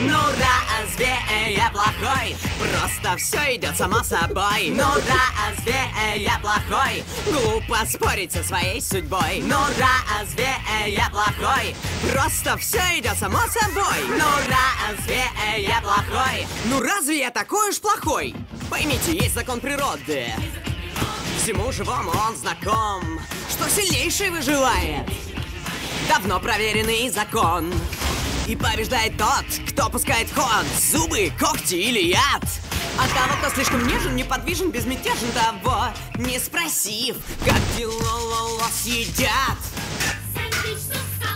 Ну разве я плохой? Просто все идет само собой. Ну разве я плохой? Глупо спорить со своей судьбой. Ну разве я плохой? Просто все идет само собой. Ну разве я плохой? Ну разве я такой уж плохой? Поймите, есть закон природы. Всему живому он знаком, что сильнейший выживает. Давно проверенный закон. И побеждает тот, кто пускает в ход зубы, когти или яд. А того, кто слишком нежен, неподвижен, безмятежен, того, не спросив, как дела съедят.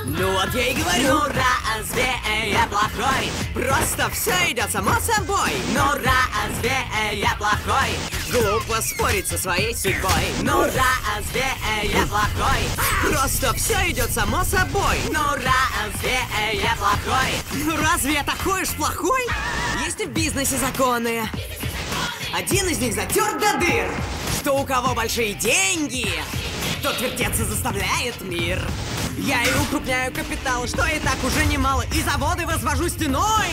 Ну вот я и говорю, ну разве я плохой? Просто все идет само собой. Ну разве я плохой? Глупо спорить со своей судьбой. Ну разве я плохой? Просто все идет само собой. Ну разве я плохой? Ну разве я такой уж плохой? Есть и в бизнесе законы. Один из них затерт до дыр. Что у кого большие деньги, тот вертеться заставляет мир. Я и укрупняю капитал, что и так уже немало. И заводы возвожу стеной.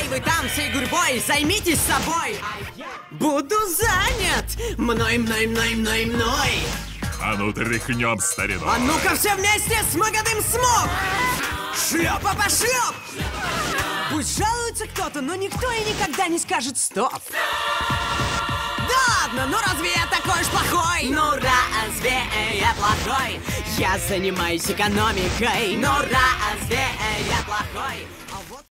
Эй, вы там всей гурьбой, займитесь собой. Буду занят. Мной. А ну тряхнем старину. А ну-ка все вместе, смогодым смог. Шлепа по шлеп. Пусть жалуется кто-то, но никто и никогда не скажет стоп. Да ладно, ну разве я такой уж плохой? Ну разве я плохой? Я занимаюсь экономикой. Ну разве я плохой?